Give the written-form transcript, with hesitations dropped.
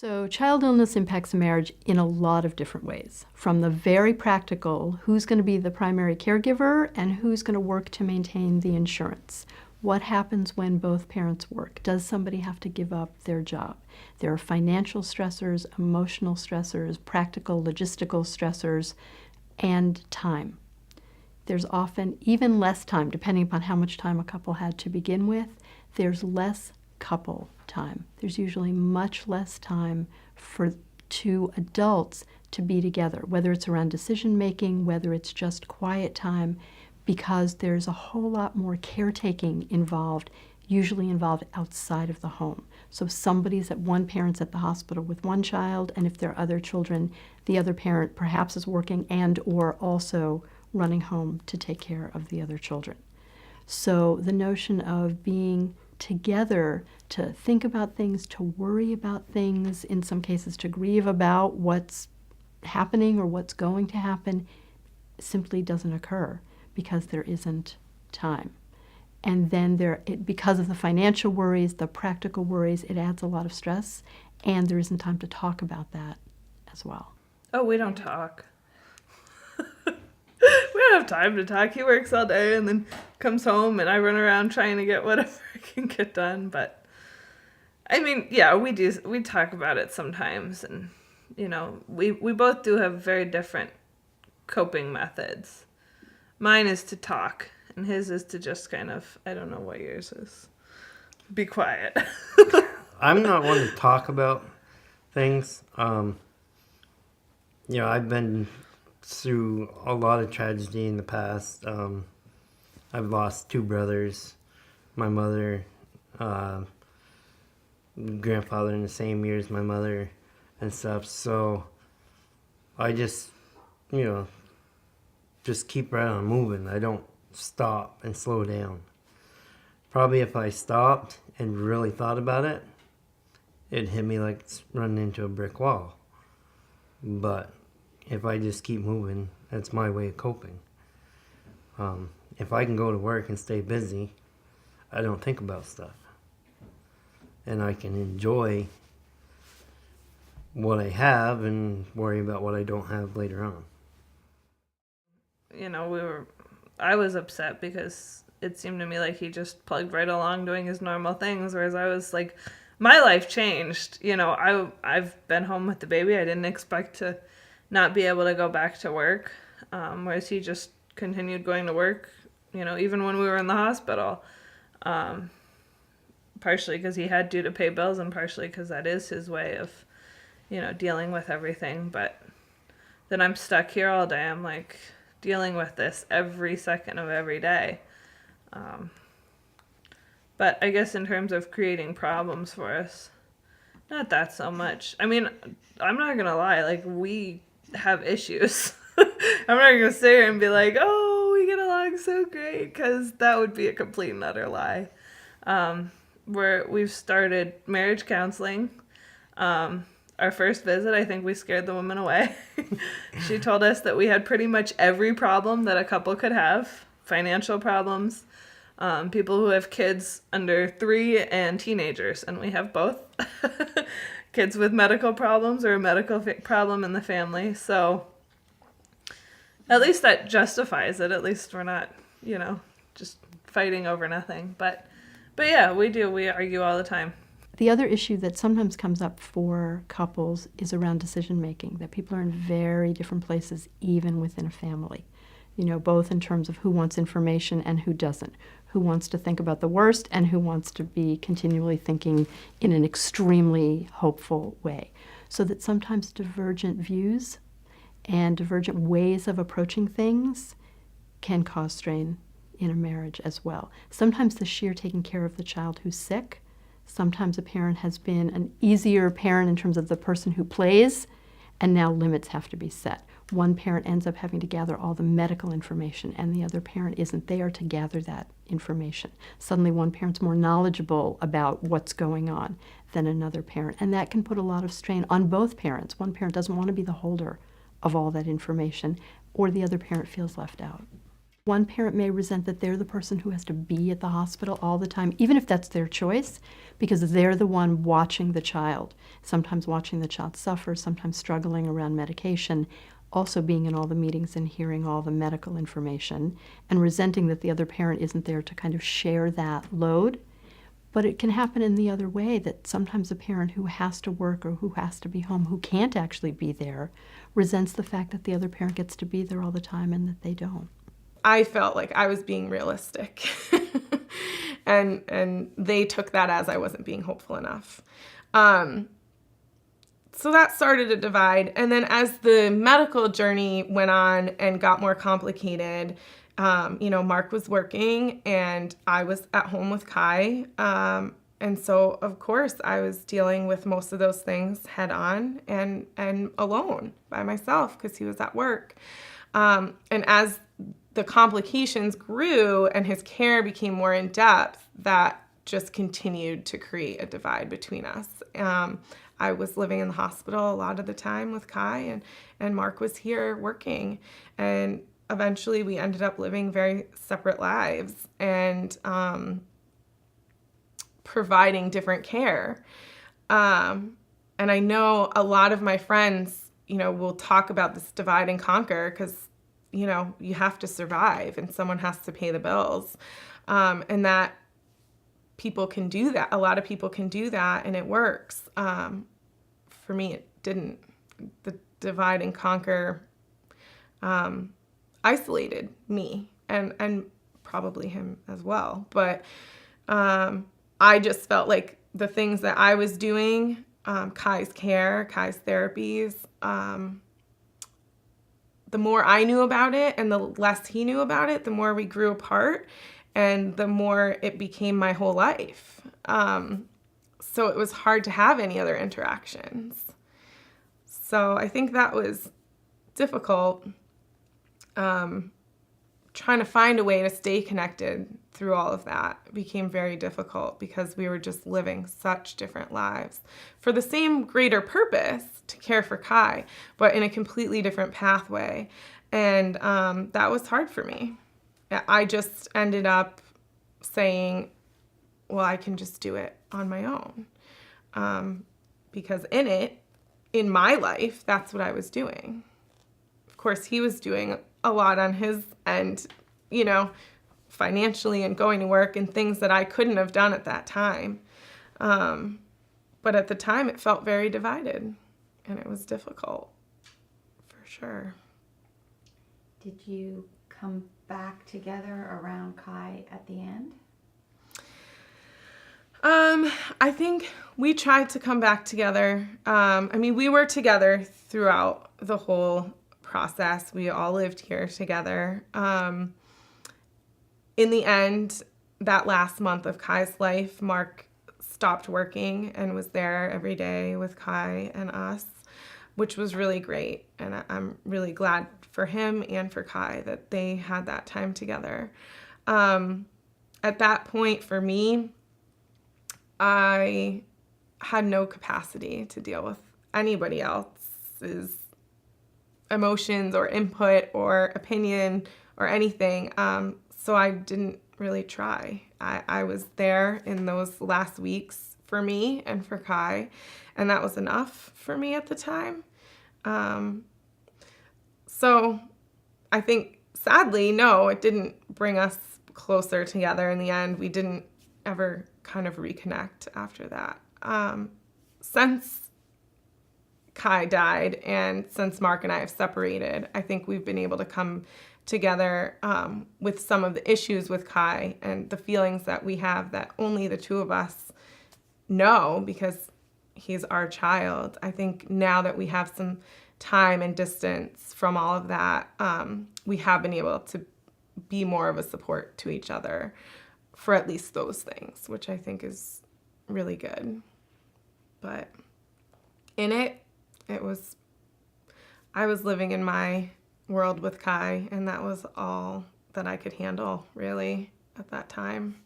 So child illness impacts a marriage in a lot of different ways. From the very practical, who's going to be the primary caregiver and who's going to work to maintain the insurance? What happens when both parents work? Does somebody have to give up their job? There are financial stressors, emotional stressors, practical, logistical stressors, and time. There's often even less time, depending upon how much time a couple had to begin with. There's less couple time. There's usually much less time for two adults to be together, whether it's around decision making, whether it's just quiet time, because there's a whole lot more caretaking involved, usually involved outside of the home. So one parent's at the hospital with one child, and if there are other children, the other parent perhaps is working and or also running home to take care of the other children. So the notion of being together to think about things, to worry about things, in some cases to grieve about what's happening or what's going to happen, simply doesn't occur because there isn't time. And then because of the financial worries, the practical worries, it adds a lot of stress, and there isn't time to talk about that as well. Oh, we don't talk. We don't have time to talk. He works all day and then comes home, and I run around trying to get whatever I can get done. But I mean, yeah, we talk about it sometimes, and we both do have very different coping methods. Mine is to talk, and his is to just kind of, I don't know what yours is. Be quiet. I'm not one to talk about things. I've been through a lot of tragedy in the past. I've lost two brothers, my mother, grandfather in the same year as my mother and stuff. So I just keep right on moving. I don't stop and slow down. Probably if I stopped and really thought about it, it'd hit me like running into a brick wall. But if I just keep moving, that's my way of coping. If I can go to work and stay busy, I don't think about stuff. And I can enjoy what I have and worry about what I don't have later on. I was upset because it seemed to me like he just plugged right along doing his normal things, whereas I was like, my life changed. I've been home with the baby. I didn't expect to not be able to go back to work, whereas he just continued going to work, even when we were in the hospital, partially because he had to pay bills and partially because that is his way of, dealing with everything. But then I'm stuck here all day. I'm like dealing with this every second of every day. But I guess in terms of creating problems for us, not that so much. I mean, I'm not going to lie, like, we have issues. I'm not going to sit here and be like, oh, we get along so great, because that would be a complete and utter lie. We've started marriage counseling. Our first visit, I think we scared the woman away. She told us that we had pretty much every problem that a couple could have. Financial problems, people who have kids under 3 and teenagers, and we have both. Kids with medical problems or a medical problem in the family. So at least that justifies it. At least we're not, just fighting over nothing. But yeah, we do. We argue all the time. The other issue that sometimes comes up for couples is around decision making, that people are in very different places even within a family. Both in terms of who wants information and who doesn't, who wants to think about the worst and who wants to be continually thinking in an extremely hopeful way. So that sometimes divergent views and divergent ways of approaching things can cause strain in a marriage as well. Sometimes the sheer taking care of the child who's sick, sometimes a parent has been an easier parent in terms of the person who plays, and now limits have to be set. One parent ends up having to gather all the medical information, and the other parent isn't there to gather that information. Suddenly one parent's more knowledgeable about what's going on than another parent, and that can put a lot of strain on both parents. One parent doesn't want to be the holder of all that information, or the other parent feels left out. One parent may resent that they're the person who has to be at the hospital all the time, even if that's their choice, because they're the one watching the child, sometimes watching the child suffer, sometimes struggling around medication, also being in all the meetings and hearing all the medical information, and resenting that the other parent isn't there to kind of share that load. But it can happen in the other way, that sometimes a parent who has to work or who has to be home, who can't actually be there, resents the fact that the other parent gets to be there all the time and that they don't. I felt like I was being realistic. and they took that as I wasn't being hopeful enough. So that started a divide. And then as the medical journey went on and got more complicated, Mark was working and I was at home with Kai. And so, of course, I was dealing with most of those things head on and alone by myself because he was at work. And as the complications grew and his care became more in depth, that just continued to create a divide between us. I was living in the hospital a lot of the time with Kai, and Mark was here working. And eventually we ended up living very separate lives and providing different care. And I know a lot of my friends, will talk about this divide and conquer because you have to survive and someone has to pay the bills. And that people can do that. A lot of people can do that and it works. For me, it didn't. The divide and conquer isolated me and probably him as well. But I just felt like the things that I was doing, Kai's care, Kai's therapies, the more I knew about it and the less he knew about it, the more we grew apart and the more it became my whole life. So it was hard to have any other interactions. So I think that was difficult, trying to find a way to stay connected through all of that. It became very difficult because we were just living such different lives for the same greater purpose, to care for Kai, but in a completely different pathway. And that was hard for me. I just ended up saying, well, I can just do it on my own. Because in my life, that's what I was doing. Of course, he was doing a lot on his end, financially and going to work and things that I couldn't have done at that time. But at the time, it felt very divided and it was difficult, for sure. Did you come back together around Kai at the end? I think we tried to come back together. We were together throughout the whole process. We all lived here together. In the end, that last month of Kai's life, Mark stopped working and was there every day with Kai and us, which was really great. And I'm really glad for him and for Kai that they had that time together. At that point, for me, I had no capacity to deal with anybody else's emotions or input or opinion or anything. So I didn't really try. I was there in those last weeks for me and for Kai, and that was enough for me at the time. So I think, sadly, no, it didn't bring us closer together in the end. We didn't ever kind of reconnect after that. Since Kai died and since Mark and I have separated, I think we've been able to come together with some of the issues with Kai and the feelings that we have that only the two of us know because he's our child. I think now that we have some time and distance from all of that, we have been able to be more of a support to each other for at least those things, which I think is really good. But I was living in my world with Kai, and that was all that I could handle, really, at that time.